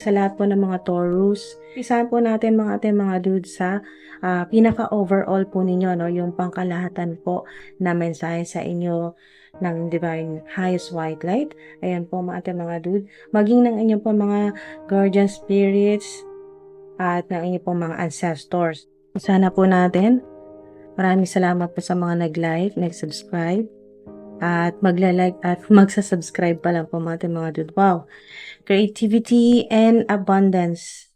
Sa lahat po ng mga Taurus, isahan po natin mga dudes sa pinaka-overall po ninyo, no? Yung pangkalahatan po na mensahe sa inyo ng Divine Highest White Light. Ayan po mga dude. Maging ng inyong po mga guardian spirits at ng inyong po mga ancestors. Sana po natin. Maraming salamat po sa mga nag-like, nag-subscribe, at magla-like at magsa-subscribe pa lang po mga dude. Wow! Creativity and abundance.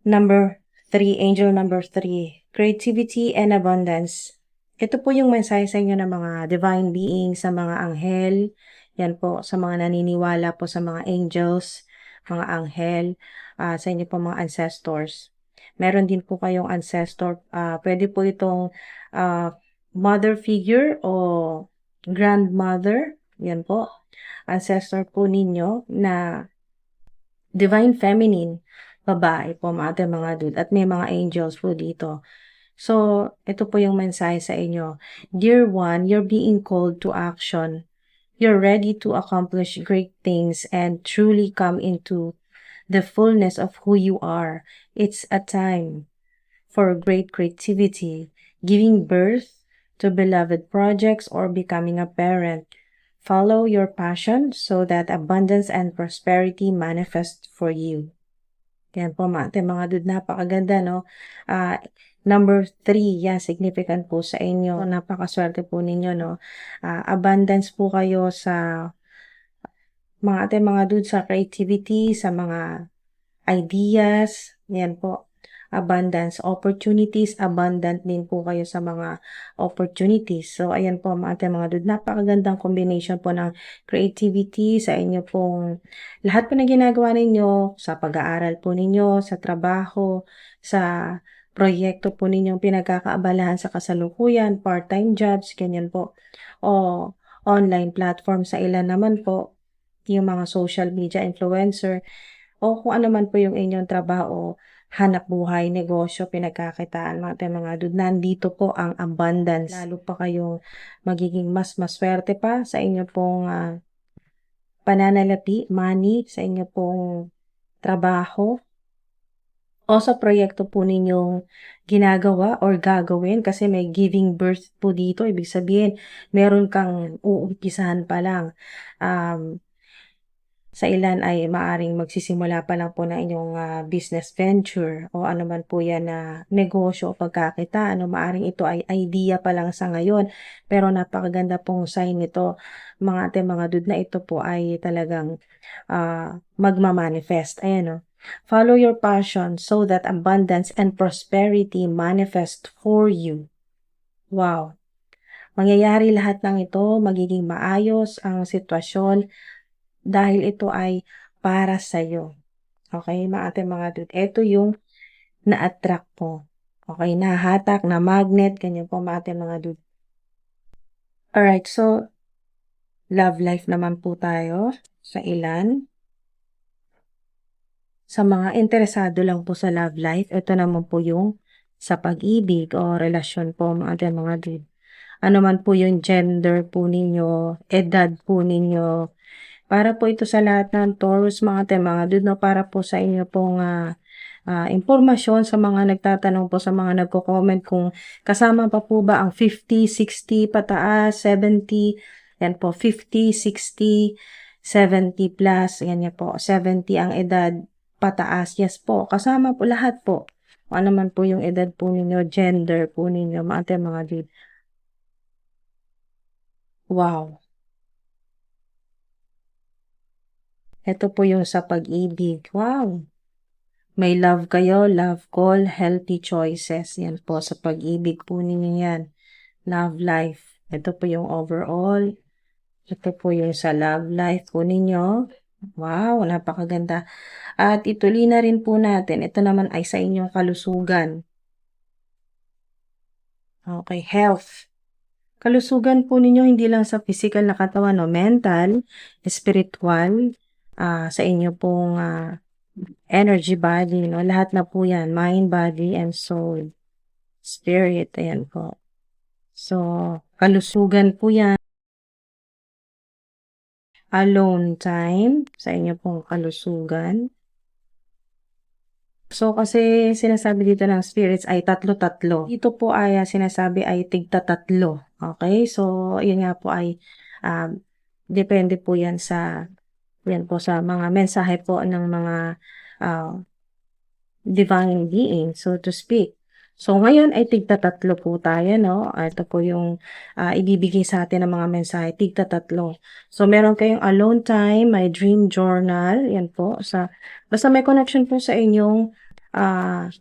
Number 3, angel number 3. Creativity and abundance. Ito po yung mensahe sa inyo ng mga divine beings, sa mga anghel. Yan po, sa mga naniniwala po sa mga angels, mga anghel, sa inyo po mga ancestors. Meron din po kayong ancestor. Pwede po itong mother figure o grandmother. Yan po. Ancestor po ninyo na divine feminine, babae po mga dude, at may mga angels po dito. So, ito po yung mensahe sa inyo. Dear one, you're being called to action. You're ready to accomplish great things and truly come into the fullness of who you are. It's a time for great creativity, giving birth to beloved projects or becoming a parent. Follow your passion so that abundance and prosperity manifest for you. Yan po mga dude, napakaganda, no? Number 3, yan, significant po sa inyo. So, napakaswerte po ninyo, no? Abundance po kayo sa mga dude, sa creativity, sa mga ideas, yan po. Abundance, opportunities, abundant din po kayo sa mga opportunities. So, ayan po mga dude, napakagandang combination po ng creativity sa inyo pong lahat po na ginagawa ninyo, sa pag-aaral po ninyo, sa trabaho, sa proyekto po ninyong pinagkakaabalahan sa kasalukuyan, part-time jobs, ganyan po. O online platform sa ilan naman po, yung mga social media influencer, o kung ano man po yung inyong trabaho, hanap buhay, negosyo, pinagkakitaan, mga dude, nandito po ang abundance. Lalo pa kayong magiging mas maswerte pa sa inyo pong pananalapi, money, sa inyo pong trabaho, o sa proyekto po ninyong ginagawa or gagawin, kasi may giving birth po dito. Ibig sabihin, meron kang uumpisahan pa lang. Sa ilan ay maaring magsisimula pa lang po ng inyong business venture o ano man po yan na negosyo o pagkakitaan. Maaring ito ay idea pa lang sa ngayon, pero napakaganda pong sign nito mga dude, na ito po ay talagang magmamanifest. Ayan, no? Follow your passion so that abundance and prosperity manifest for you. Wow! Mangyayari lahat ng ito, magiging maayos ang sitwasyon dahil ito ay para sa'yo. Okay, mga dude. Ito yung na-attract po. Okay, nahatak, na magnet, ganyan po mga dude. Alright, so, love life naman po tayo sa ilan. Sa mga interesado lang po sa love life, ito naman po yung sa pag-ibig o relasyon po mga dude. Ano man po yung gender po ninyo, edad po ninyo, para po ito sa lahat ng Taurus mga dude, no? Para po sa inyo pong impormasyon sa mga nagtatanong po, sa mga nagko-comment kung kasama pa po ba ang 50, 60 pataas, 70, yan po, 50, 60, 70 plus, yan po, 70 ang edad pataas, yes po, kasama po lahat po. Kung ano man po yung edad po ninyo, gender po ninyo, mga dude. Wow! Ito po yung sa pag-ibig. Wow! May love kayo, love call, healthy choices. Yan po, sa pag-ibig po ninyo yan. Love life. Ito po yung overall. Ito po yung sa love life po ninyo. Wow, napakaganda. At ituloy na rin po natin. Ito naman ay sa inyong kalusugan. Okay, health. Kalusugan po ninyo hindi lang sa physical na katawan, no? Mental, spiritual, sa inyo pong energy body, no? Lahat na po yan. Mind, body, and soul. Spirit, ayan po. So, kalusugan po yan. Alone time, sa inyo pong kalusugan. So, kasi sinasabi dito ng spirits ay tatlo-tatlo. Dito po ay sinasabi ay tigta-tatlo. Okay? So, yun nga po ay depende po yan po sa mga mensahe po ng mga ah, divine being, so to speak. So, ngayon ay tigta-tatlo po tayo, no? Ito po yung ibibigay sa atin ng mga mensahe, tigta-tatlo. So, meron kayong alone time, may dream journal, yan po. Basta may connection po sa inyong ah,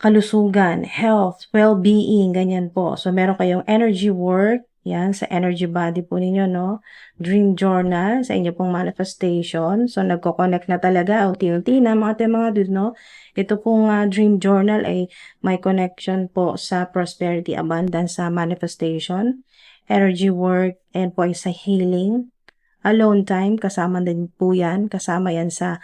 kalusugan, health, well-being, ganyan po. So, meron kayong energy work, yan, sa energy body po ninyo, no? Dream journal, sa inyo pong manifestation. So, nagko-connect na talaga, unti-unti na mga dude, no? Ito pong dream journal ay may connection po sa prosperity, abundance, sa manifestation, energy work, and po ay sa healing. Alone time, kasama din po yan. Kasama yan sa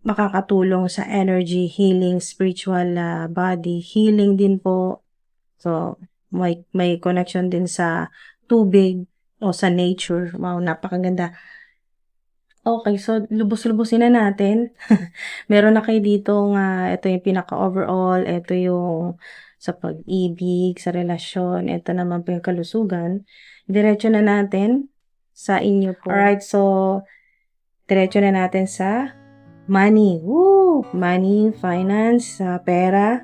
makakatulong sa energy healing, spiritual body healing din po. So, may connection din sa tubig o sa nature. Wow, napakaganda. Okay, so lubos-lubusin na natin. Meron na kayo dito ito yung pinaka-overall, ito yung sa pag-ibig, sa relasyon, ito naman po yung kalusugan. Diretso na natin sa inyo po. Alright, so diretso na natin sa money. Woo! Money, finance, pera.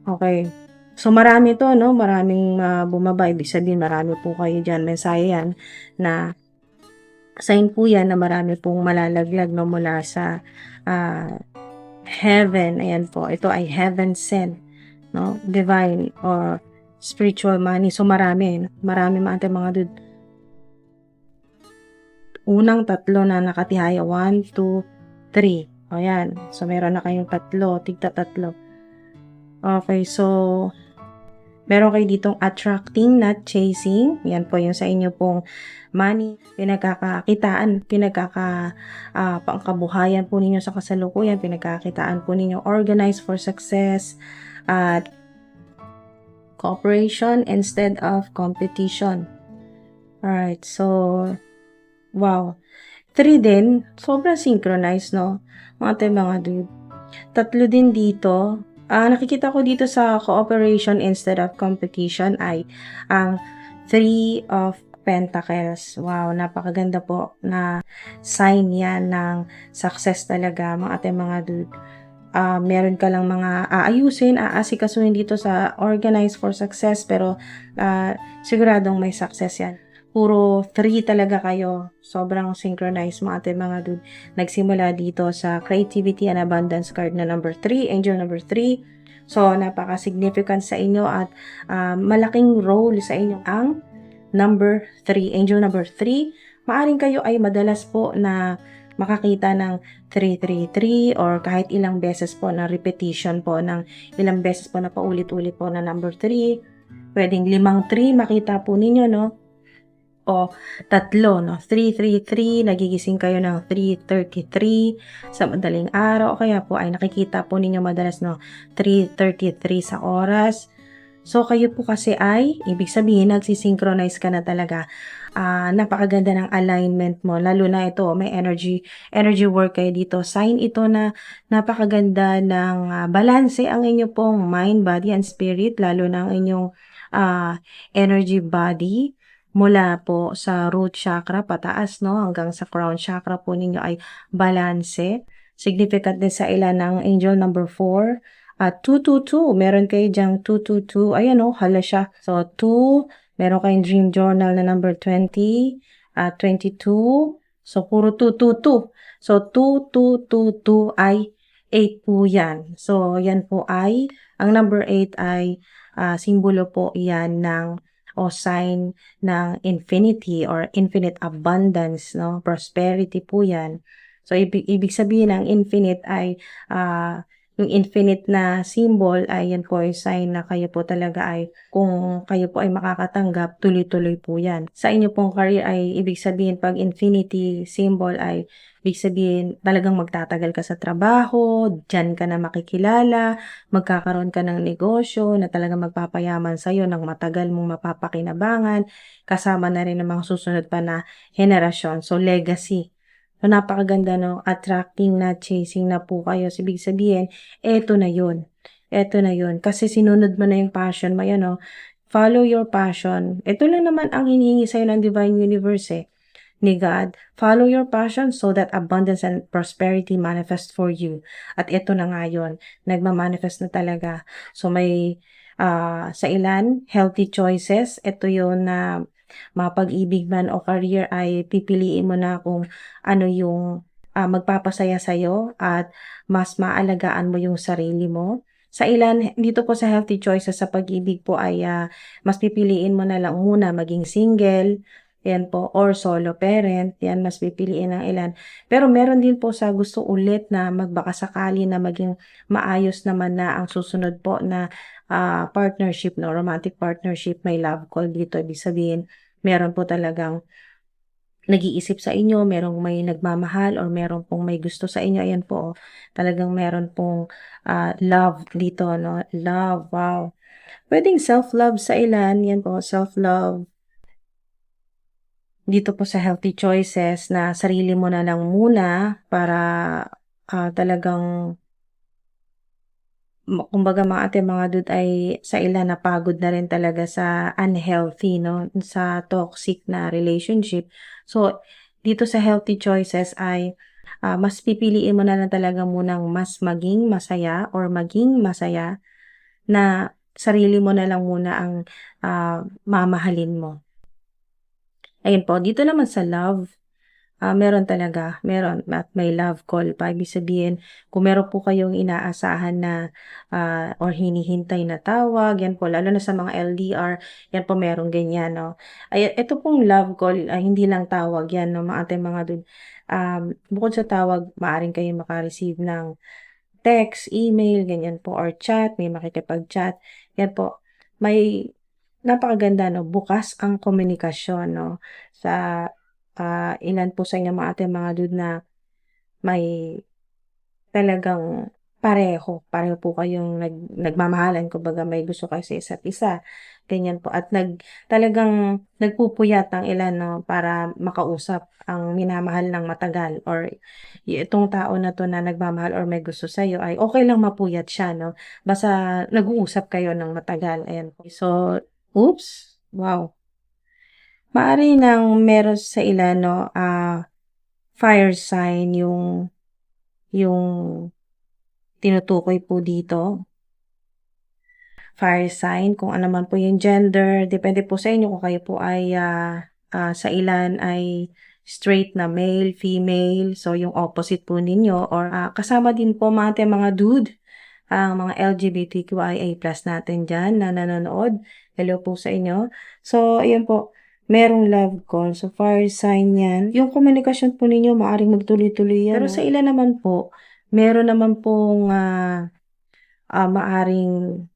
Okay. So, marami to, no? Maraming bumaba. Ibig sabihin, marami po kayo dyan. Mensahe yan na sign po yan na marami pong malalaglag, no? Mula sa heaven. Ayan po. Ito ay heaven sent, no? Divine or spiritual money. So, marami. Marami mga dude. Unang tatlo na nakatihaya. 1, 2, 3. O yan. So, meron na kayong tatlo. Tigta-tatlo. Okay, so meron kayo ditong attracting, not chasing. Yan po yung sa inyo pong money, pinagkakakitaan, pangkabuhayan po ninyo sa kasalukuyan, pinagkakitaan po ninyo, organize for success, at cooperation instead of competition. Alright, so wow. 3 din, sobrang synchronized, no? Mga dude. 3 din dito. Nakikita ko dito sa cooperation instead of competition ay ang 3 of Pentacles. Wow, napakaganda po na sign yan ng success talaga, mga dude. Meron ka lang mga aayusin, aasikasuhin dito sa organize for success, pero siguradong may success yan. Puro 3 talaga kayo. Sobrang synchronized mga dude. Nagsimula dito sa creativity and abundance card na number 3, angel number 3. So, napaka-significant sa inyo at malaking role sa inyo ang number 3, angel number 3. Maaring kayo ay madalas po na makakita ng 333 or kahit ilang beses po na repetition po ng ilang beses po na paulit-ulit po na number 3. Pwedeng 5-3 makita po ninyo, no? O 3, no? 333, nagigising kayo ng 3:33 sa madaling araw. O kaya po ay nakikita po ninyo madalas, no? 3:33 sa oras. So, kayo po kasi ay, ibig sabihin, nagsisynchronize ka na talaga. Napakaganda ng alignment mo. Lalo na ito, may energy work kayo dito. Sign ito na napakaganda ng balanse ang inyo pong mind, body, and spirit. Lalo na ang inyong energy body. Mula po sa root chakra pataas, no, hanggang sa crown chakra po ninyo ay balanse. Significant din sa ilan ng angel number 4. 222, meron kayo dyang 222. Ayan, no, hala siya. So, 2, meron kayong dream journal na number 20, 22. So, puro 222. So, 2222 ay 8 po yan. So, yan po ay, ang number 8 ay simbolo po yan ng o sign ng infinity or infinite abundance, no? Prosperity po yan. So, ibig sabihin ng infinite ay yung infinite na symbol ay yan po ay sign na kayo po talaga ay kung kayo po ay makakatanggap, tuloy-tuloy po yan. Sa inyo pong career ay ibig sabihin pag infinity symbol ay ibig sabihin talagang magtatagal ka sa trabaho, dyan ka na makikilala, magkakaroon ka ng negosyo na talagang magpapayaman sa'yo ng matagal mong mapapakinabangan, kasama na rin ng mga susunod pa na henerasyon. So, legacy So, napakaganda, no? Attracting na, chasing na po kayo. So, ibig sabihin, eto na yun. Eto na yun. Kasi sinunod mo na yung passion mo, yan, no? Follow your passion. Ito lang naman ang hinihingi sa'yo ng Divine Universe, ni God. Follow your passion so that abundance and prosperity manifest for you. At ito na nga yun. Nagmamanifest na talaga. So, may sa ilan, healthy choices. Ito yun na mapag-ibig man o career ay pipiliin mo na kung ano yung magpapasaya sa'yo at mas maalagaan mo yung sarili mo. Sa ilan, dito po sa healthy choices sa pag-ibig po ay mas pipiliin mo na lang muna maging single, yan po, or solo parent, yan mas pipiliin ng ilan. Pero meron din po sa gusto ulit na magbakasakali na maging maayos naman na ang susunod po na partnership, no, romantic partnership, may love call dito. Ibig sabihin, meron po talagang nag-iisip sa inyo, merong may nagmamahal or meron pong may gusto sa inyo. Ayan po, talagang meron pong love dito, no? Love, wow. Pwedeng self-love sa ilan, yan po, self-love. Dito po sa healthy choices na sarili mo na lang muna para talagang kumbaga mga dude ay sa ilan napagod na rin talaga sa unhealthy, no? Sa toxic na relationship. So, dito sa healthy choices ay mas pipiliin mo na lang talaga munang mas maging masaya or maging masaya na sarili mo na lang muna ang mamahalin mo. Ayun po, dito naman sa love, meron talaga, meron at may love call pa. Ibig sabihin, kung meron po kayong inaasahan na or hinihintay na tawag, yan po, lalo na sa mga LDR, yan po merong ganyan, no? Ay, ito pong love call, hindi lang tawag yan, no, mga ating mga dun. Bukod sa tawag, maaring kayo makareceive ng text, email, ganyan po, or chat, may makikipag-chat. Yan po, may napakaganda, no? Bukas ang komunikasyon, no? Sa ilan po sa inyo mga ating mga dude na may talagang pareho po kayong nagmamahalan, kumbaga may gusto kayo sa isa't isa, ganyan po. At talagang nagpupuyat ang ilan, no, para makausap ang minamahal ng matagal or itong tao na to na nagmamahal or may gusto sa'yo ay okay lang mapuyat siya, no? Basta nag-uusap kayo ng matagal, ayan po. So, oops, wow. Maaari nang meron sa ilan, no, fire sign yung tinutukoy po dito. Fire sign, kung ano man po yung gender, depende po sa inyo kung kayo po ay sa ilan ay straight na male, female, so yung opposite po ninyo or kasama din po mga dude, ang mga LGBTQIA+ natin dyan na nanonood. Hello po sa inyo. So, ayun po, merong love call. So, fire sign yan. Yung komunikasyon po ninyo, maaring magtuloy-tuloy yan. Pero sa ilan naman po, meron naman pong maaring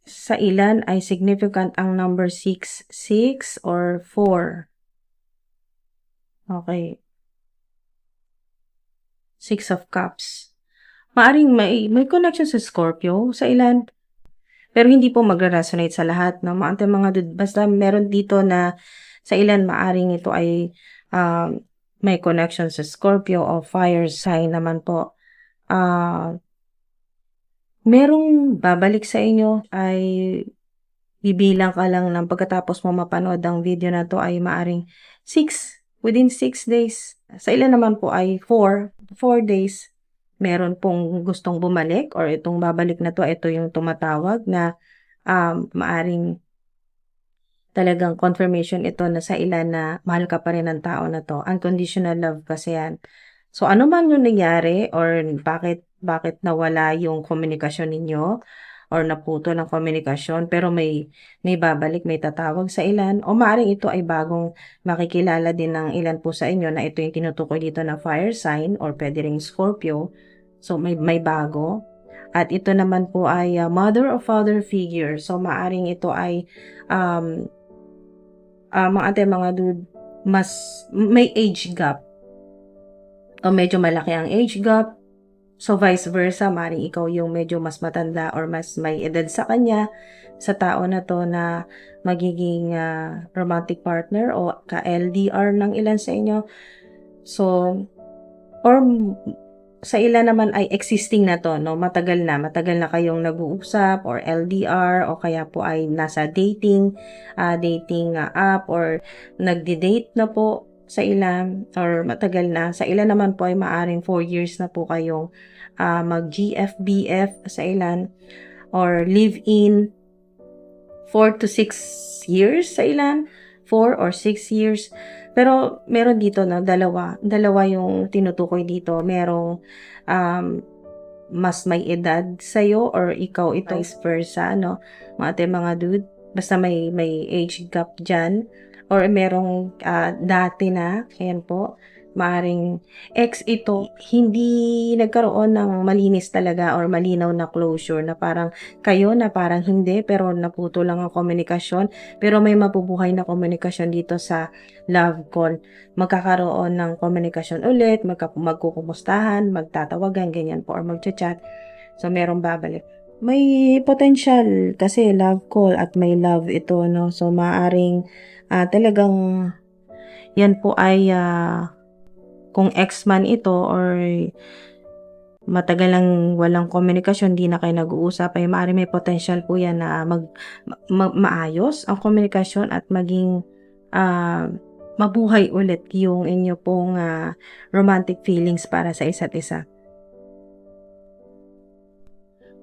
sa ilan ay significant ang number 6, 6 or 4. Okay. 6 of Cups. Maaring may connection sa Scorpio sa ilan. Pero hindi po magre-resonate sa lahat, no? Mga dude, basta meron dito na sa ilan maaring ito ay may connection sa Scorpio o fire sign naman po. Merong babalik sa inyo ay bibilang ka lang ng pagkatapos mo mapanood ang video na to ay maaring 6, within 6 days. Sa ilan naman po ay 4 days. Meron pong gustong bumalik or itong babalik na to, ito yung tumatawag na maaring talagang confirmation ito na sa ilan na mahal ka pa rin ng tao na to. Unconditional love kasi yan. So, ano man yung nangyari or bakit nawala yung komunikasyon ninyo or naputo ng komunikasyon pero may babalik, may tatawag sa ilan o maaaring ito ay bagong makikilala din ng ilan po sa inyo na ito yung tinutukoy dito na fire sign or pwede ring Scorpio. So, may bago. At ito naman po ay mother or father figure. So, maaring ito ay mga dude, mas may age gap o medyo malaki ang age gap. So, vice versa, maaaring ikaw yung medyo mas matanda or mas may edad sa kanya, sa tao na 'to na magiging, romantic partner o ka-LDR ng ilan sa inyo. So, or sa ilan naman ay existing na 'to 'no, matagal na kayong nag-uusap or LDR o kaya po ay nasa dating app or nagde-date na po sa ilan or matagal na. Sa ilan naman po ay maaaring 4 years na po kayong, mag-GF, BF sa ilan or live-in 4 to 6 years sa ilan, 4 or 6 years. Pero meron dito 'no, dalawa yung tinutukoy dito. Merong, um, mas may edad sa'yo or ikaw ito, vice versa 'no, mga dude. Basta may age gap diyan or merong, dati na, ayan po, maaaring ex ito, hindi nagkaroon ng malinis talaga or malinaw na closure na parang kayo na parang hindi, pero naputo lang ang komunikasyon, pero may mabubuhay na komunikasyon dito sa love call. Magkakaroon ng komunikasyon ulit, magkukumustahan, magtatawagan, ganyan po, or magcha-chat. So, merong babalik. May potential kasi love call at may love ito, no? So, maaaring talagang yan po ay kung ex man ito or matagal lang walang komunikasyon, di na kayo nag-uusap, ay maaaring may potential po yan na maayos ang komunikasyon at maging mabuhay ulit yung inyo pong romantic feelings para sa isa't isa.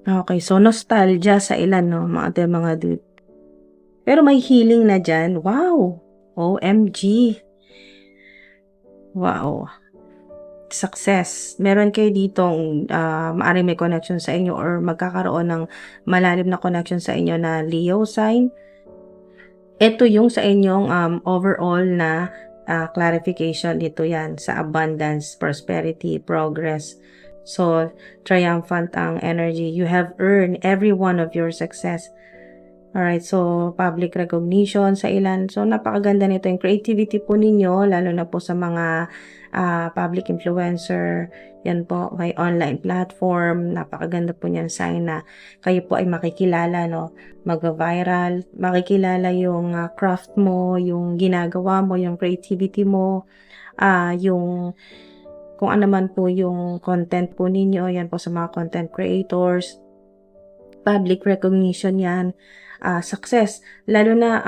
Okay, so nostalgia sa ilan, no, mga dude. Pero may healing na dyan. Wow! OMG! Wow! Success. Meron kayo ditong maaaring may connection sa inyo or magkakaroon ng malalim na connection sa inyo na Leo sign. Ito yung sa inyong overall na clarification dito yan sa abundance, prosperity, progress. So, triumphant ang energy. You have earned every one of your success. Alright, so public recognition sa ilan. So, napakaganda nito yung creativity po ninyo, lalo na po sa mga public influencer. Yan po, may online platform. Napakaganda po niyan sign na kayo po ay makikilala, no? Mag-viral, makikilala yung craft mo, yung ginagawa mo, yung creativity mo, yung kung ano man po yung content po ninyo, yan po sa mga content creators, public recognition yan, success. Lalo na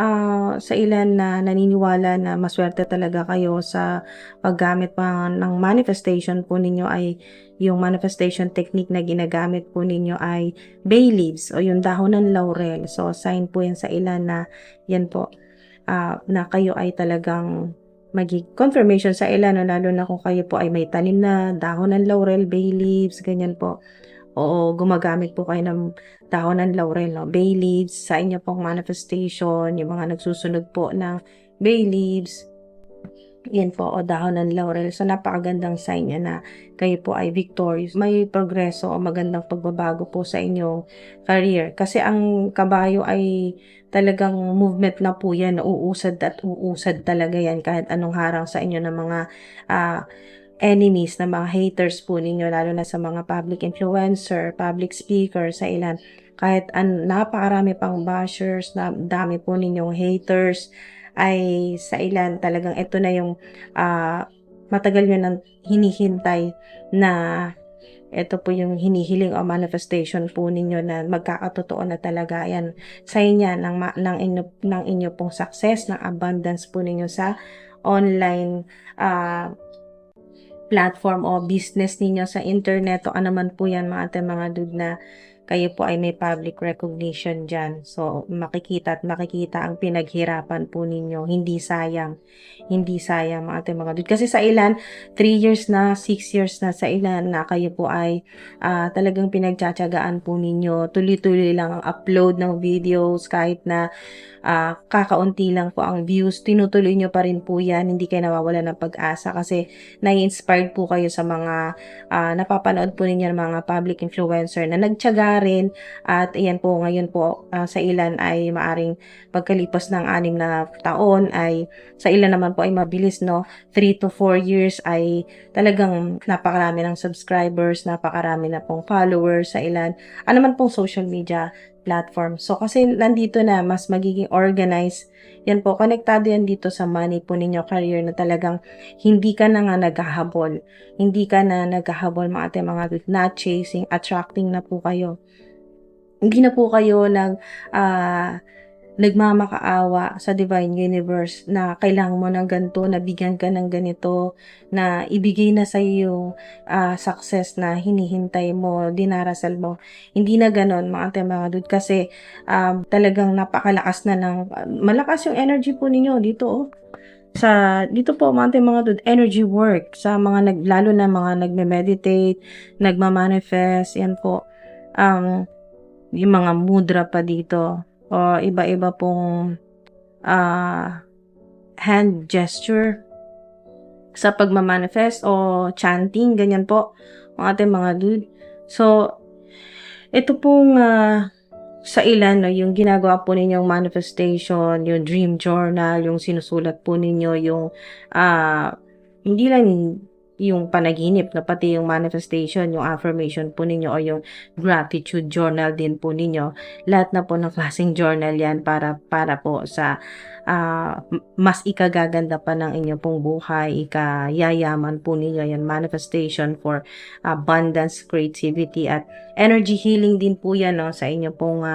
sa ilan na naniniwala na maswerte talaga kayo sa paggamit pa ng manifestation po ninyo ay yung manifestation technique na ginagamit po ninyo ay bay leaves o yung dahon ng laurel. So, sign po yan sa ilan na yan po, na kayo ay talagang confirmation sa ilan, lalo na kung kayo po ay may tanim na dahon ng laurel, bay leaves, ganyan po. Oo, gumagamit po kayo ng dahon ng laurel, no? Bay leaves sa inyo pong manifestation, yung mga nagsusunog po ng bay leaves, yan po, o dahon ng laurel. So, napakagandang sign yan na kayo po ay victorious. May progreso o magandang pagbabago po sa inyong career. Kasi ang kabayo ay talagang movement na po yan. Uusad at uusad talaga yan kahit anong harang sa inyo ng mga enemies, na mga haters po ninyo, lalo na sa mga public influencer, public speaker, sa ilan. Kahit napakarami pang bashers, na dami po ninyong haters, ay sa ilan talagang ito na yung matagal nyo nang hinihintay na ito po yung hinihiling o manifestation po ninyo na magkakatotoo na talaga. Yan, sign yan ng inyo pong success, ng abundance po ninyo sa online platform o business ninyo sa internet o ano man po yan, mga dude, na kayo po ay may public recognition dyan. So, makikita ang pinaghirapan po ninyo. Hindi sayang mga dude. Kasi sa ilan, 3 years na, 6 years na, sa ilan na kayo po ay talagang pinagtsatsagaan po ninyo. Tuloy-tuloy lang ang upload ng videos, kahit na kakaunti lang po ang views, tinutuloy nyo pa rin po yan. Hindi kayo nawawala ng pag-asa kasi nai-inspired po kayo sa mga napapanood po ninyo ng mga public influencer na nagtyaga na rin at ayan po ngayon po, sa ilan ay maaring pagkalipas ng 6 na taon ay sa ilan naman po ay mabilis 'no, 3 to 4 years ay talagang napakarami ng subscribers, napakarami na pong followers sa ilan, ano man pong social media platform. So, kasi nandito na mas magiging organized, yan po, konektado yan dito sa money po ninyo, career na talagang hindi ka na nga naghahabol. Hindi ka na naghahabol mga ate, mga dude, not chasing, attracting na po kayo. Hindi na po kayo nagmamakaawa sa divine universe na kailangan mo ng ganito, nabigyan ka ng ganito, na ibigay na sa iyo success na hinihintay mo, dinarasal mo. Hindi na gano'n mga ate, mga dude, kasi talagang napakalakas na ng malakas yung energy po ninyo dito, oh. Dito po mga ate, mga dude, energy work sa mga lalo na mga nagme-meditate, nagma-manifest, yan po. Yung mga mudra pa dito o iba-iba pong hand gesture sa pagma-manifest o chanting, ganyan po mga ating mga dude. So, ito pong sa ilan, no, yung ginagawa po ninyong manifestation, yung dream journal, yung sinusulat po ninyo, yung hindi lang yung panaginip, na pati yung manifestation, yung affirmation po ninyo o yung gratitude journal din po ninyo. Lahat na po ng klaseng journal yan para po sa mas ikagaganda pa ng inyo pong buhay, ikayayaman po ninyo yan. Manifestation for abundance, creativity, at energy healing din po yan, no, sa inyo pong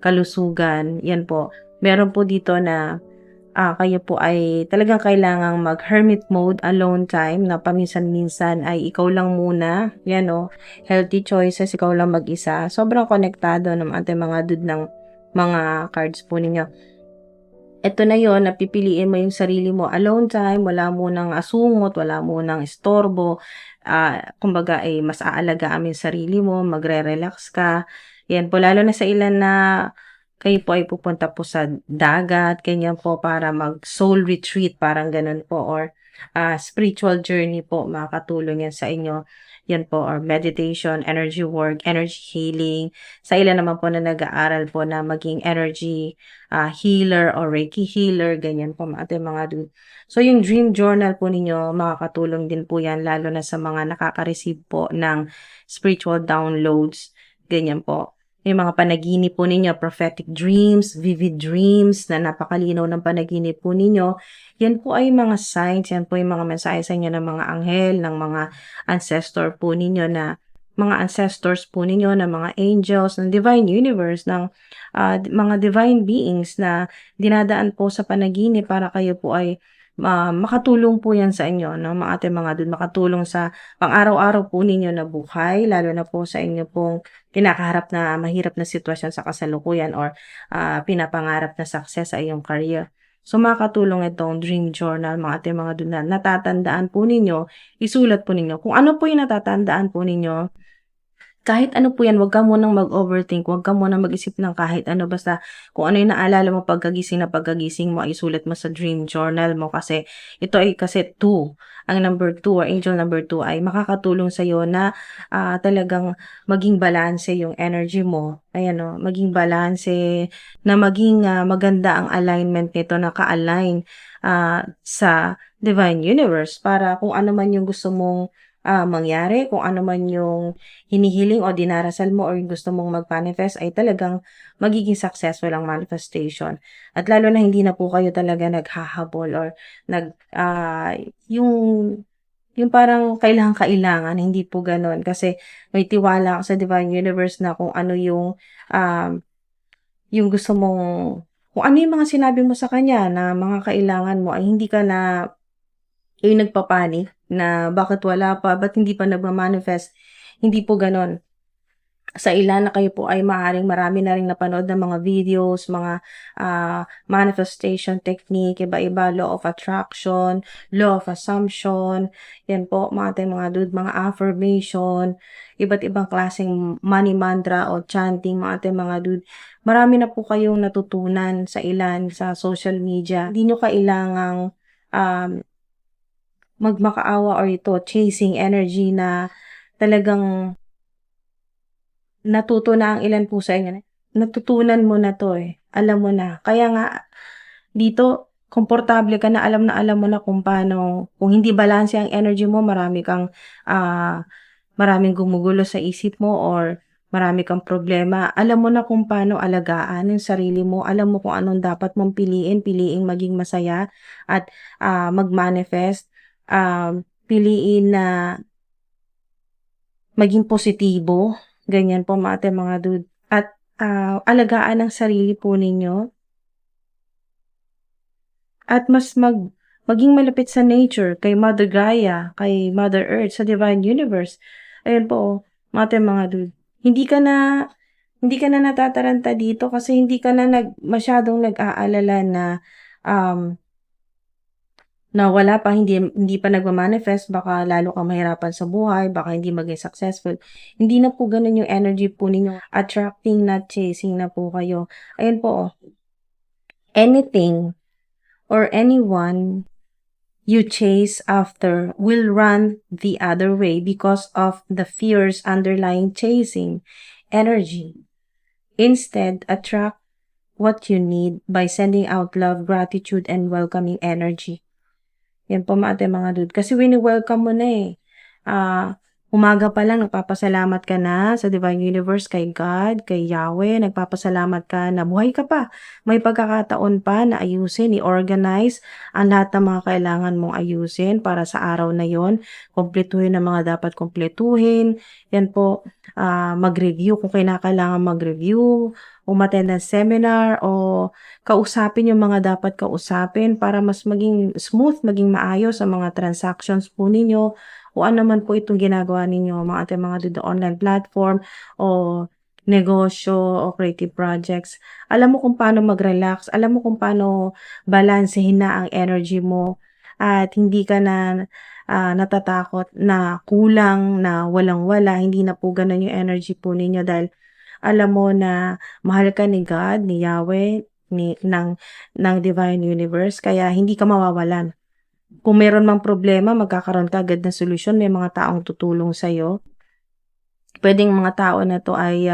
kalusugan. Yan po. Meron po dito na kayo po ay talagang kailangang mag-hermit mode, alone time, na paminsan-minsan ay ikaw lang muna. Yan, no. Healthy choices, ikaw lang mag-isa. Sobrang konektado ng ating mga dude ng mga cards po ninyo. Ito na yon, napipiliin mo yung sarili mo. Alone time, wala munang asungot, wala munang istorbo. Kumbaga ay mas aalagaan mo yung sarili mo, magre-relax ka. Yan po, lalo na sa ilan na kayo po ay pupunta po sa dagat, ganyan po, para mag-soul retreat, parang ganun po, or spiritual journey po, makakatulong yan sa inyo. Yan po, or meditation, energy work, energy healing. Sa ilan naman po na nag-aaral po na maging energy healer or Reiki healer, ganyan po ating mga dude. So, yung dream journal po ninyo, makakatulong din po yan, lalo na sa mga nakaka-receive po ng spiritual downloads, ganyan po. Yung mga panaginip po ninyo, prophetic dreams, vivid dreams, na napakalinaw ng panaginip po ninyo, yan po ay mga signs, yan po yung mga mensahe sa inyo ng mga anghel, ng mga ancestor po ninyo, na mga ancestors po ninyo, na mga angels, ng divine universe, ng mga divine beings na dinadaan po sa panaginip para kayo po ay makatulong po yan sa inyo, no? Mga ating mga dun, makatulong sa pang-araw-araw po ninyo na buhay, lalo na po sa inyo pong kinakaharap na mahirap na sitwasyon sa kasalukuyan, or pinapangarap na success sa iyong career. So, makakatulong itong dream journal, mga ating mga dun, na natatandaan po ninyo, isulat po ninyo. Kung ano po yung natatandaan po ninyo, kahit ano po yan, wag ka munang mag-overthink, wag ka munang mag-isip ng kahit ano, basta kung ano yung naalala mo pagkagising mo, ay isulat mo sa dream journal mo, kasi ito ay kasi 2. Ang number 2 or angel number 2 ay makakatulong sa iyo na talagang maging balanse yung energy mo. Ayan, no, maging balanse, na maging maganda ang alignment nito, na ka-align sa divine universe, para kung ano man yung gusto mong mangyari, kung ano man yung hinihiling o dinarasal mo, or yung gusto mong mag-manifest, ay talagang magiging successful ang manifestation. At lalo na hindi na po kayo talaga naghahabol or yung parang kailangan, hindi po ganon. Kasi may tiwala ka sa divine universe na kung ano yung gusto mong, kung ano yung mga sinabi mo sa kanya na mga kailangan mo, ay hindi ka na yung nagpapanik na bakit wala pa, ba't hindi pa nagma-manifest. Hindi po ganon. Sa ilan na kayo po ay maaaring marami na rin napanood ng mga videos, mga manifestation technique, iba-iba, law of attraction, law of assumption, yan po mga ating mga dude, mga affirmation, iba't ibang klaseng money mantra o chanting, mga ating mga dude. Marami na po kayong natutunan sa ilan sa social media. Hindi nyo kailangang magmakaawa or ito, chasing energy na talagang natuto na ang ilan po sa inyo, natutunan mo na 'to, eh, alam mo na. Kaya nga dito komportable ka na alam mo na kung paano kung hindi balanse ang energy mo marami kang, maraming gumugulo sa isip mo or marami kang problema, alam mo na kung paano alagaan yung sarili mo, alam mo kung anong dapat mong piliing maging masaya at, mag-manifest, piliin na maging positibo, ganyan po mga dude at, alagaan ang sarili po ninyo at maging malapit sa nature, kay Mother Gaia, kay Mother Earth, sa Divine Universe. Ayan po, mga dude, hindi ka na natataranta dito kasi hindi ka na masyadong nag-aalala na, um, na wala pa, hindi pa nagma-manifest, baka lalo kang mahirapan sa buhay, baka hindi maging successful. Hindi na po gano'n yung energy po ninyo, attracting not chasing na po kayo. Ayan po, oh, anything or anyone you chase after will run the other way because of the fears underlying chasing energy. Instead, attract what you need by sending out love, gratitude, and welcoming energy. Yan po mga dude. Kasi wini-welcome mo na eh. Umaga pa lang nagpapasalamat ka na sa Divine Universe, kay God, kay Yahweh. Nagpapasalamat ka na buhay ka pa. May pagkakataon pa na ayusin, i-organize ang lahat ng mga kailangan mong ayusin para sa araw na yon. Kumpletuhin ang mga dapat kumpletuhin. Yan po, mag-review kung kailangan mag-review, umattend ng seminar o kausapin yung mga dapat kausapin para mas maging smooth, maging maayos ang mga transactions po ninyo o ano man po itong ginagawa ninyo, mga dude, online platform o negosyo o creative projects. Alam mo kung paano mag-relax, alam mo kung paano balansehin na ang energy mo at hindi ka na natatakot na kulang, na walang-wala, hindi na po ganun yung energy po ninyo dahil alam mo na mahal ka ni God, ni Yahweh, ng Divine Universe kaya hindi ka mawawalan. Kung meron mang problema magkakaroon ka agad ng solusyon, may mga taong tutulong sa'yo. Puwedeng mga tao na 'to ay,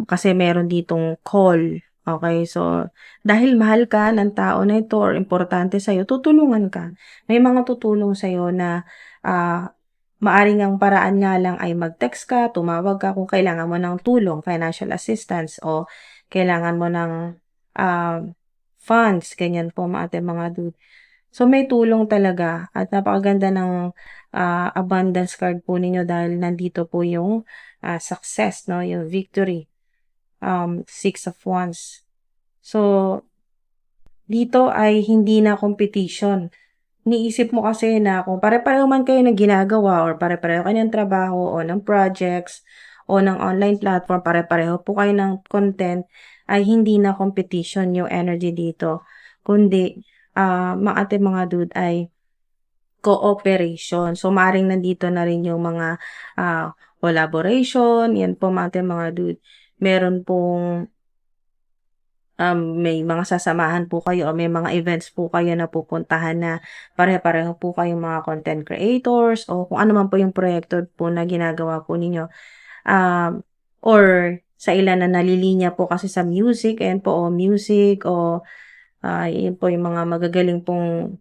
kasi meron ditong call, okey? So, dahil mahal ka ng tao na ito or importante sa'yo, tutulungan ka. May mga tutulong sa'yo na, maaaring ang paraan nga lang ay mag-text ka, tumawag ka kung kailangan mo ng tulong, financial assistance o kailangan mo ng, funds, ganyan po mga dude. So, may tulong talaga at napakaganda ng, abundance card po ninyo dahil nandito po yung, success 'no, yung victory. Six of Wands. So, dito ay hindi na competition. Iniisip mo kasi na kung pare-pareho man kayo ng ginagawa or pare-pareho kayo ng trabaho o ng projects o ng online platform, pare-pareho po kayo ng content, ay hindi na competition yung energy dito. Kundi, mga dude ay cooperation. So, maaaring nandito na rin yung mga collaboration, yan po mga dude. Meron pong may mga sasamahan po kayo o may mga events po kayo na pupuntahan na pare-pareho po kayong mga content creators o kung ano man po yung proyekto po na ginagawa po ninyo. Or sa ilan na nalilinya po kasi sa music, ayan po, o music o yun po yung mga magagaling pong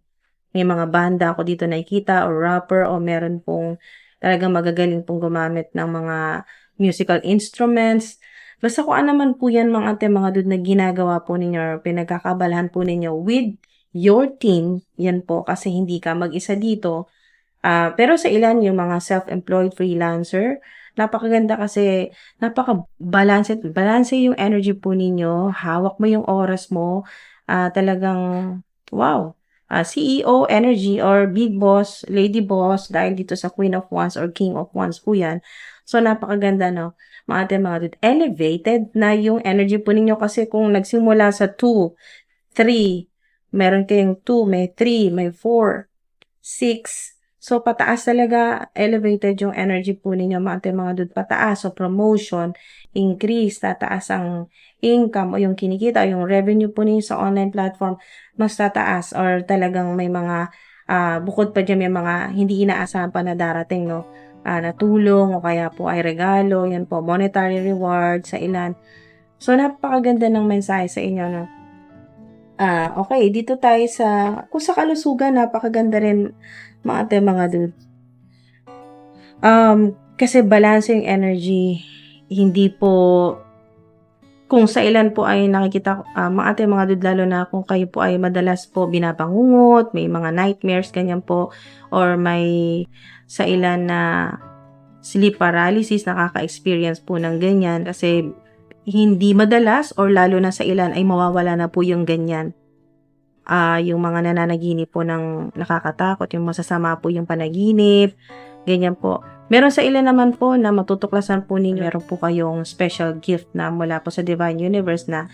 may mga banda ako dito nakikita or rapper o meron pong talagang magagaling pong gumamit ng mga musical instruments. Basta kung ano man po yan mga dude na ginagawa po ninyo or pinagkakaabalahan po ninyo with your team, yan po kasi hindi ka mag-isa dito. Pero sa ilan yung mga self-employed freelancer, napakaganda kasi balanse yung energy po ninyo, hawak mo yung oras mo, talagang wow. CEO energy or big boss, lady boss dahil dito sa Queen of Wands or King of Wands po yan. So, napakaganda 'no, mga dude. Elevated na yung energy po ninyo kasi kung nagsimula sa 2, 3, meron kayong 2, may 3, may 4, 6. So, pataas talaga, elevated yung energy po ninyo mga dude, pataas. So, promotion, increase, tataas ang income o yung kinikita o yung revenue po ninyo sa online platform, mas tataas or talagang may mga, bukod pa diyan may mga hindi inaasahan pa na darating 'no. na tulong o kaya po ay regalo, yan po, monetary reward sa ilan. So, napakaganda ng mensahe sa inyo, no? Okay, dito tayo kung sa kalusugan, napakaganda rin, mga dude. Kasi balancing energy, hindi po, kung sa ilan po ay nakikita, mga dude, lalo na kung kayo po ay madalas po binabangungot, may mga nightmares, ganyan po, or may sa ilan na sleep paralysis, nakaka-experience po ng ganyan, kasi hindi madalas or lalo na sa ilan ay mawawala na po yung ganyan. Yung mga nananaginip po ng nakakatakot, yung masasama po yung panaginip, ganyan po. Meron sa ilan naman po na matutuklasan po ninyo, meron po kayong special gift na mula po sa Divine Universe na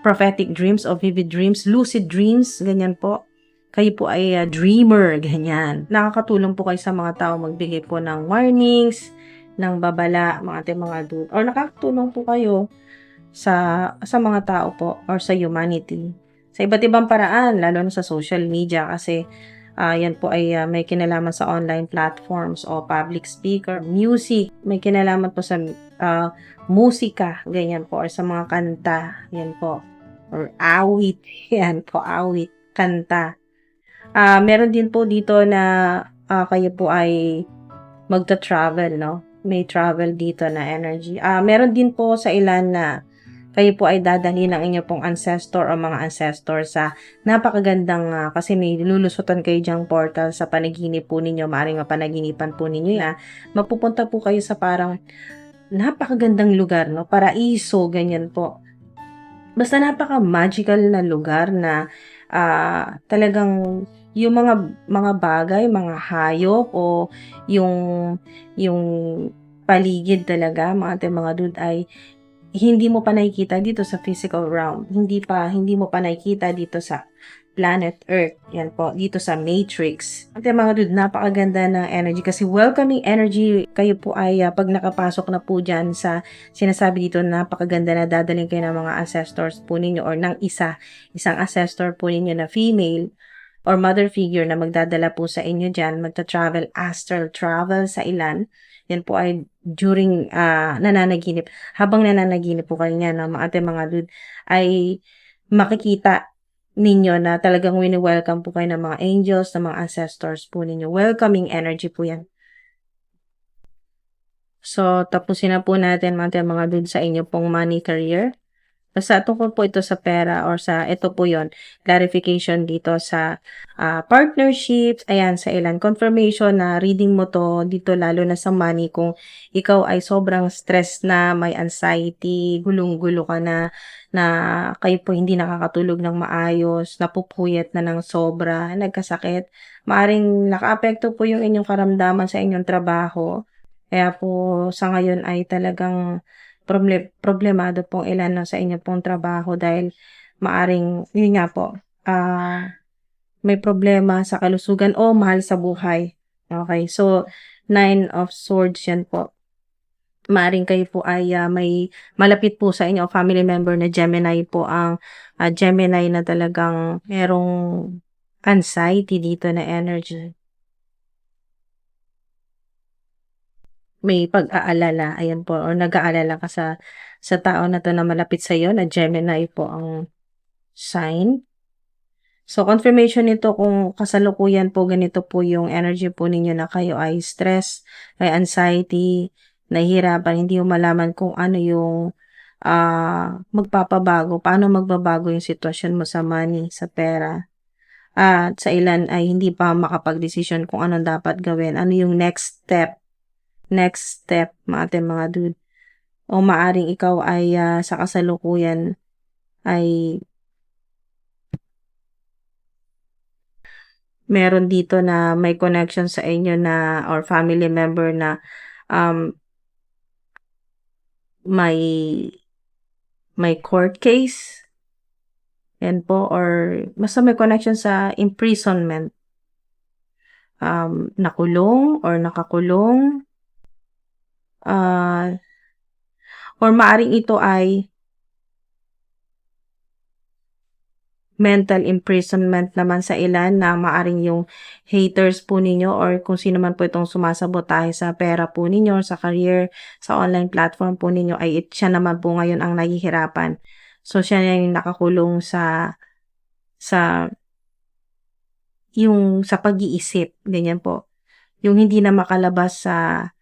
prophetic dreams o vivid dreams, lucid dreams, ganyan po. Kayo po ay dreamer, ganyan. Nakakatulong po kayo sa mga tao magbigay po ng warnings, ng babala, mga dude. Or nakakatulong po kayo sa mga tao po or sa humanity. Sa iba't ibang paraan, lalo na sa social media kasi yan po ay may kinalaman sa online platforms o public speaker, music, may kinalaman po sa musika, ganyan po, or sa mga kanta, yan po, or awit, yan po, awit, kanta. Meron din po dito na kayo po ay magta-travel, no? May travel dito na energy. Meron din po sa ilan na kayo po ay dadalhin ng inyo pong ancestor o mga ancestor sa napakagandang kasi may lulusutan kayo dyang portal sa panaginip po ninyo, maaaring mapanaginipan po ninyo yan. Mapupunta po kayo sa parang napakagandang lugar, no? Paraiso, ganyan po. Basta napaka-magical na lugar na talagang yung mga bagay, mga hayop o yung yung paligid talaga, mga dude, ay hindi mo pa nakikita dito sa physical realm. Hindi mo pa nakikita dito sa planet Earth. Yan po, dito sa Matrix. At mga dude, napakaganda ng energy kasi welcoming energy. Kayo po ay pag nakapasok na po dyan sa sinasabi dito, napakaganda na dadaling kayo ng mga ancestors po ninyo or ng isang ancestor po ninyo na female or mother figure na magdadala po sa inyo dyan, magta-travel, astral travel sa ilan. Yan po ay during nananaginip. Habang nananaginip po kayo niya, no, mga dude, ay makikita ninyo na talagang wini-welcome po kayo ng mga angels, ng mga ancestors po ninyo. Welcoming energy po yan. So, tapusin na po natin mga dude sa inyo pong money career. Basta tungkol po ito sa pera or ito po yon, clarification dito sa partnerships, ayan, sa ilan. Confirmation na reading mo to dito lalo na sa money kung ikaw ay sobrang stress na, may anxiety, gulong-gulo ka na kayo po hindi nakakatulog ng maayos, napupuyat na ng sobra, nagkasakit. Maaring nakaapekto po yung inyong karamdaman sa inyong trabaho. Kaya po sa ngayon ay talagang problemado pong ilan na sa inyo pong trabaho dahil maaring, yun nga po, may problema sa kalusugan o mahal sa buhay. Okay, so 9 of Swords yan po. Maaring kayo po ay may malapit po sa inyo o family member na Gemini po, ang Gemini na talagang merong anxiety dito na energy. May pag-aalala, ayan po, or nag-aalala ka sa tao na 'to na malapit sa'yo na Gemini po ang sign. So, confirmation nito kung kasalukuyan po ganito po yung energy po ninyo na kayo ay stress, may anxiety, nahihirapan, hindi mo malaman kung ano yung magpapabago, paano magbabago yung sitwasyon mo sa money, sa pera. At sa ilan ay hindi pa makapagdesisyon kung anong dapat gawin, ano yung next step, mga dude. O maaring ikaw ay sa kasalukuyan ay meron dito na may connection sa inyo na or family member na um, may court case. Yan po, or basta may connection sa imprisonment. Nakulong or nakakulong. Or maaring ito ay mental imprisonment naman sa ilan na maaring yung haters po ninyo or kung sino man po itong sumasabotahe sa pera po ninyo, sa career, sa online platform po ninyo ay siya naman po ngayon ang nahihirapan. So, siya na yung nakakulong sa yung sa pag-iisip, ganyan po. Yung hindi na makalabas sa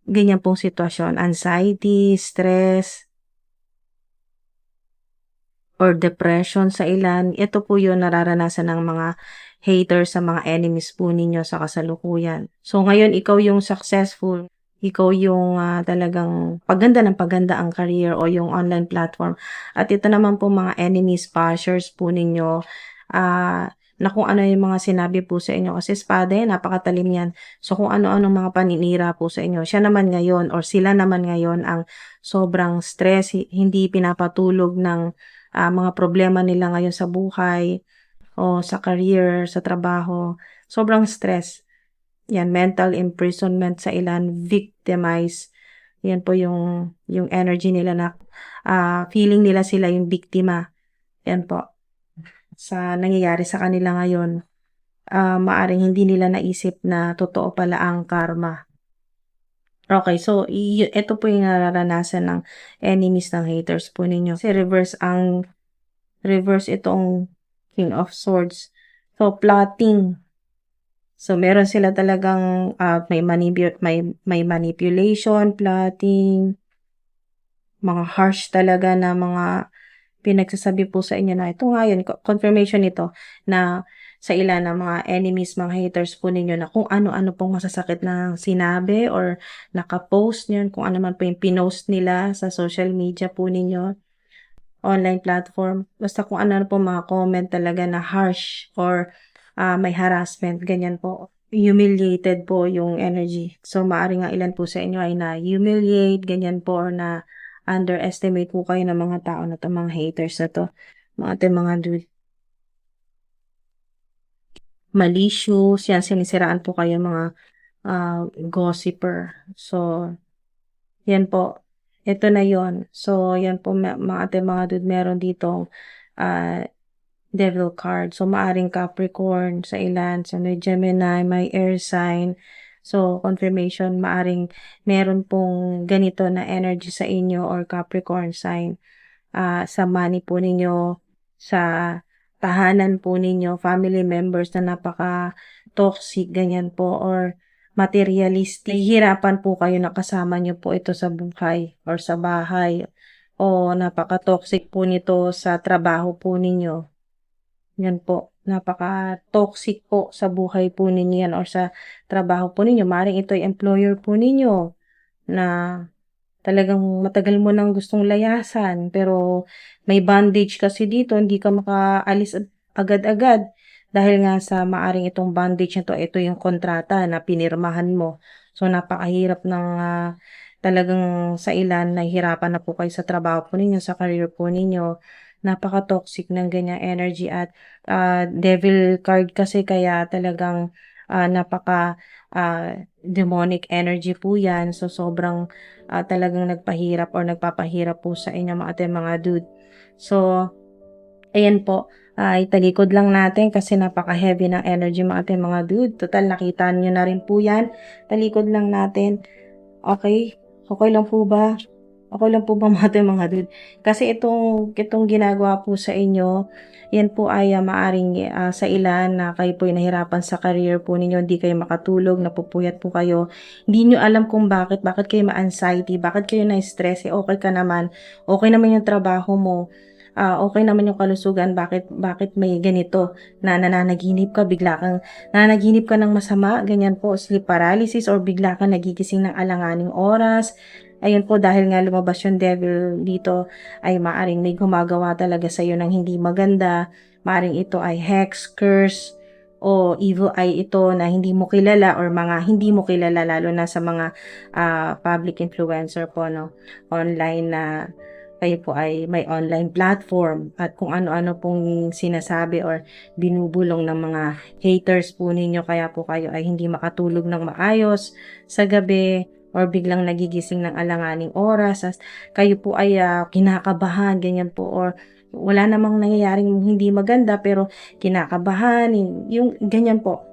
ganyan pong sitwasyon, anxiety, stress, or depression sa ilan, ito po yung nararanasan ng mga haters sa mga enemies po ninyo sa kasalukuyan. So ngayon ikaw yung successful, ikaw yung talagang paganda ng paganda ang career o yung online platform. At ito naman po mga enemies, bashers po ninyo, na kung ano yung mga sinabi po sa inyo. Kasi espada yan, napakatalim yan. So kung ano-ano mga paninira po sa inyo, siya naman ngayon or sila naman ngayon ang sobrang stress, hindi pinapatulog ng mga problema nila ngayon sa buhay o sa career, sa trabaho. Sobrang stress. Yan, mental imprisonment sa ilan, victimize. Yan po yung energy nila na feeling nila sila yung biktima. Yan po. Sa nangyayari sa kanila ngayon, maaring hindi nila naisip na totoo pala ang karma. Okay, so ito po yung nararanasan ng enemies ng haters po ninyo. Kasi reverse itong King of Swords. So, plotting. So, meron sila talagang may manipulation, plotting, mga harsh talaga na mga pinagsasabi po sa inyo na ito nga yun, confirmation nito na sa ilan ng mga enemies, mga haters po ninyo na kung ano-ano pong masasakit na sinabi or nakapost niyon, kung ano man po yung pinost nila sa social media po ninyo, online platform. Basta kung ano po mga comment talaga na harsh or may harassment, ganyan po. Humiliated po yung energy. So, maaari nga ilan po sa inyo ay na-humiliate, ganyan po, or na underestimate po kayo ng mga tao na to, mga haters na to. Mga dude. Malicious, yan, sinisiraan po kayo mga gossiper. So, yan po. Ito na yon. So, yan po mga dude, meron dito devil card. So, maaring Capricorn sa ilan. So, may Gemini, may air sign. So, confirmation, maaring meron pong ganito na energy sa inyo or Capricorn sign. Sa money po ninyo, sa tahanan po ninyo, family members na napaka-toxic, ganyan po, or materialistic. Hihirapan po kayo na kasama nyo po ito sa buhay or sa bahay. O napaka-toxic po nito sa trabaho po ninyo. Yan po, napaka-toxic po sa buhay po ninyo yan or sa trabaho po ninyo. Maaaring ito ay employer po ninyo na talagang matagal mo nang gustong layasan pero may bondage kasi dito, hindi ka makaalis agad-agad dahil nga sa maaring itong bondage na to, ito yung kontrata na pinirmahan mo. So napakahirap ng talagang sa ilan, nahihirapan na po kayo sa trabaho po ninyo, sa career po ninyo. Napaka-toxic ng ganyang energy at devil card kasi kaya talagang napaka demonic energy po yan. So, sobrang talagang nagpahirap or nagpapahirap po sa inyo mga dude. So, ayan po. Italikod lang natin kasi napaka-heavy ng energy mga dude. Total, nakita nyo na rin po yan. Talikod lang natin. Okay? Okay lang po ba? Okay lang po ba mga dude? Kasi itong ginagawa po sa inyo, yan po ay maaring sa ilan na kayo po ay nahirapan sa career po ninyo, hindi kayo makatulog, napupuyat po kayo. Hindi nyo alam kung bakit kayo ma-anxiety, bakit kayo na-stress, okay ka naman, okay naman yung trabaho mo, okay naman yung kalusugan, bakit may ganito na nananaginip ka, nananaginip ka ng masama, ganyan po, sleep paralysis, or bigla kang nagigising ng alanganing oras. Ayun po, dahil nga lumabas yung devil dito, ay maaring may gumagawa talaga sa iyo ng hindi maganda. Maaring ito ay hex, curse, o evil eye ito na hindi mo kilala or mga hindi mo kilala, lalo na sa mga public influencer po, no? Online na kayo po ay may online platform at kung ano-ano pong sinasabi or binubulong ng mga haters po ninyo, kaya po kayo ay hindi makatulog ng maayos sa gabi or biglang nagigising ng alanganing oras, as kayo po ay kinakabahan, ganyan po, or wala namang nangyayaring hindi maganda pero kinakabahan, yung ganyan po,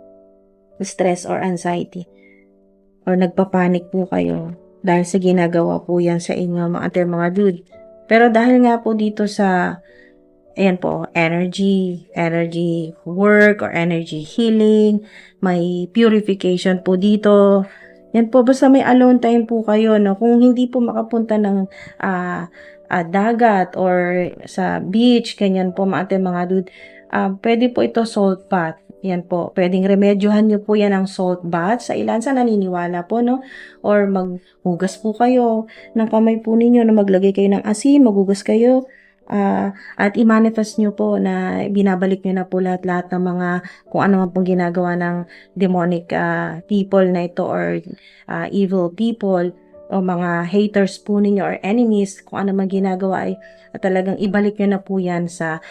stress or anxiety or nagpapanik po kayo dahil sa ginagawa po yan sa inyo mga dude. Pero dahil nga po dito sa ayan po, energy work or energy healing, may purification po dito. Yan po, basta may alone time po kayo, no? Kung hindi po makapunta ng dagat or sa beach, ganyan po mga dude, pwede po ito salt bath. Yan po, pwedeng remedyohan nyo po yan ng salt bath sa ilan sa naniniwala po, no? Or maghugas po kayo ng kamay po ninyo na maglagay kayo ng asin, maghugas kayo. At i-manifest nyo po na binabalik nyo na po lahat-lahat ng mga kung ano man pong ginagawa ng demonic people na ito or evil people o mga haters po ninyo or enemies, kung ano man ginagawa ay talagang ibalik nyo na po yan sa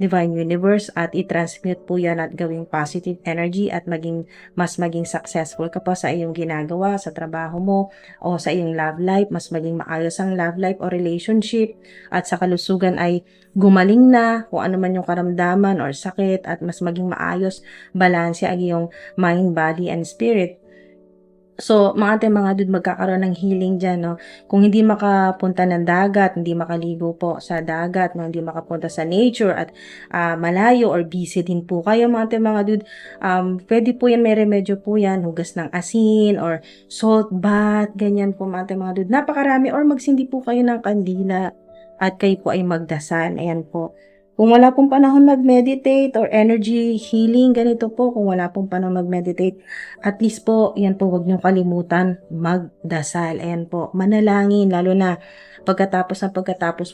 divine universe at i-transmute po yan at gawing positive energy at maging successful ka pa sa iyong ginagawa, sa trabaho mo o sa iyong love life, mas maging maayos ang love life o relationship at sa kalusugan ay gumaling na kung ano man yung karamdaman or sakit at mas maging maayos, balanse ang iyong mind, body, and spirit. So, mga dude, magkakaroon ng healing dyan, no? Kung hindi makapunta ng dagat, hindi makaligo po sa dagat, no? Hindi makapunta sa nature at malayo or busy din po kayo, mga dude, pwede po yan, may remedyo po yan, hugas ng asin or salt bath, ganyan po mga dude. Napakarami or magsindi po kayo ng kandila at kayo po ay magdasal, ayan po. Kung wala pong panahon mag-meditate or energy healing, ganito po, kung wala pong panahon mag-meditate, at least po, yan po, huwag niyong kalimutan, magdasal. Ayan po, manalangin, lalo na pagkatapos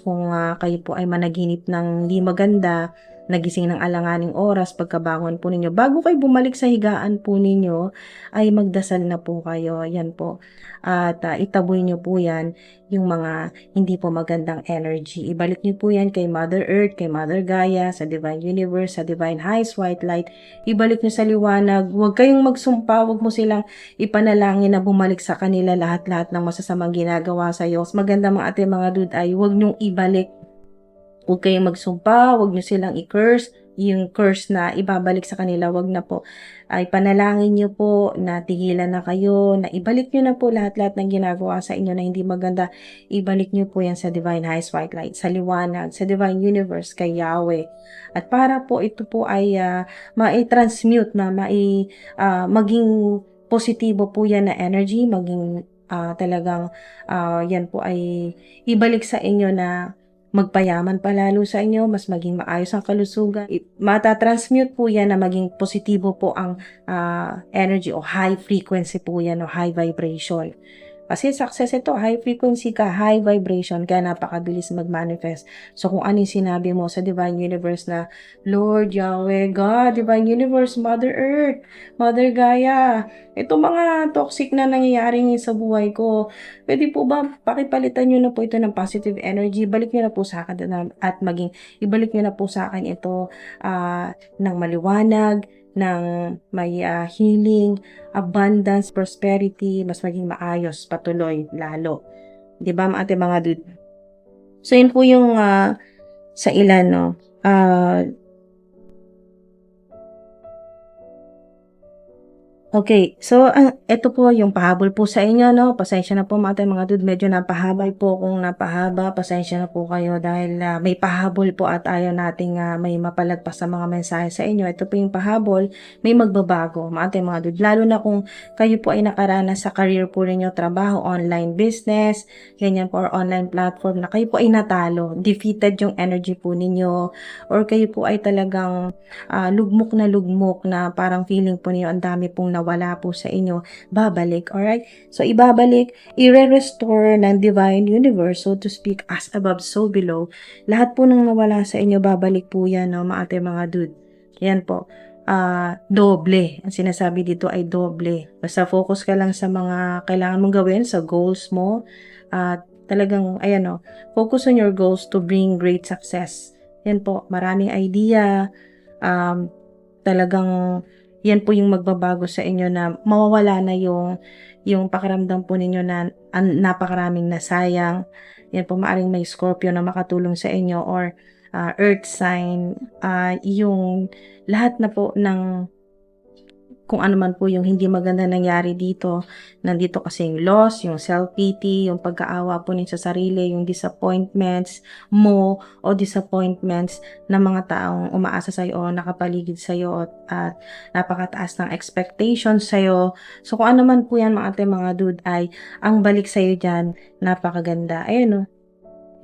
kung kayo po ay managinip ng hindi maganda, nagising ng alanganing oras, pagkabangon po ninyo, bago kayo bumalik sa higaan po ninyo, ay magdasal na po kayo. Yan po. At itaboy niyo po yan, yung mga hindi po magandang energy. Ibalik niyo po yan kay Mother Earth, kay Mother Gaia, sa Divine Universe, sa Divine Highest White Light. Ibalik niyo sa liwanag. Huwag kayong magsumpa, huwag mo silang ipanalangin na bumalik sa kanila lahat-lahat ng masasamang ginagawa sa iyo. Mas maganda mga dude ay huwag niyong ibalik. Huwag kayong magsumpa, huwag niyo silang i-curse. Yung curse na ibabalik sa kanila, wag na po. Ay panalangin niyo po na tigilan na kayo, na ibalik niyo na po lahat-lahat ng ginagawa sa inyo na hindi maganda. Ibalik niyo po yan sa Divine Highest White Light, sa liwanag, sa Divine Universe, kay Yahweh. At para po ito po ay ma-transmute na, maging positibo po yan na energy, maging talagang yan po ay ibalik sa inyo na magpayaman palalo sa inyo, mas maging maayos ang kalusugan. Matatransmute po yan na maging positibo po ang energy o high frequency po yan o high vibration. Kasi success ito, high frequency ka, high vibration, kaya napakabilis mag-manifest. So kung ano yung sinabi mo sa Divine Universe na, Lord, Yahweh, God, Divine Universe, Mother Earth, Mother Gaia, ito mga toxic na nangyayari sa buhay ko, pwede po ba pakipalitan nyo na po ito ng positive energy, balik nyo na po sa akin at ibalik nyo na po sa akin ito ng maliwanag, ng may healing, abundance, prosperity, mas maging maayos, patuloy, lalo. Diba, mga dude? So, yun po yung sa ilan, no? Okay, so ito po yung pahabol po sa inyo, no? Pasensya na po mga dude, medyo napahaba po kung napahaba, pasensya na po kayo dahil may pahabol po at ayaw nating may mapalagpas sa mga mensahe sa inyo. Ito po yung pahabol, may magbabago, mga dude, lalo na kung kayo po ay nakaranas sa career po ninyo, trabaho, online business, ganyan po, or online platform na kayo po ay natalo, defeated yung energy po ninyo, or kayo po ay talagang lugmok na parang feeling po niyo ang dami pong nawala po sa inyo, babalik, alright? So, ibabalik, i-restore ng Divine Universe, so to speak, as above, so below. Lahat po ng nawala sa inyo, babalik po yan, no, mga dude. Yan po. Doble. Ang sinasabi dito ay doble. Basta focus ka lang sa mga kailangan mong gawin, sa goals mo. Talagang, ayan, no, focus on your goals to bring great success. Yan po, maraming idea, talagang yan po yung magbabago sa inyo na mawawala na yung pakiramdam po ninyo na napakaraming nasayang. Yan po, maaring may Scorpio na makatulong sa inyo or earth sign, yung lahat na po ng kung ano man po yung hindi maganda nangyari dito. Nandito kasi yung loss, yung self-pity, yung pagkaawa po ninyo sa sarili, yung disappointments mo o disappointments ng mga taong umaasa sa'yo o nakapaligid sa'yo at napakataas ng expectations sa'yo. So kung ano man po yan mga ate mga dude ay ang balik sa'yo dyan, napakaganda. Ayun o,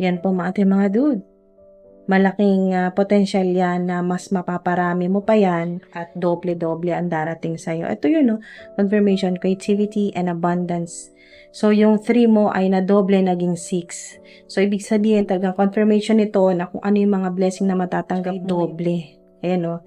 yan po mga ate mga dude. Malaking potential yan na mas mapaparami mo pa yan at doble-doble ang darating sa'yo. Ito yun, no? Confirmation, creativity, and abundance. So, yung 3 mo ay na doble naging 6. So, ibig sabihin talaga confirmation nito na kung ano yung mga blessing na matatanggap, doble. Ayan, no?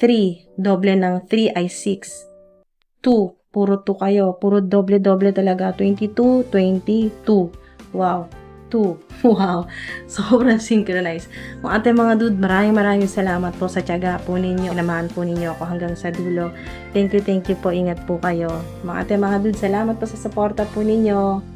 3, doble ng 3 ay 6. 2, puro 2 kayo. Puro doble-doble talaga. 22, 22. Wow. 2. Wow. Sobrang synchronized. Mga ate mga dude, maraming salamat po sa tiyaga po ninyo. Inamahan po ninyo ako hanggang sa dulo. Thank you po. Ingat po kayo. Mga ate mga dude, salamat po sa suporta po ninyo.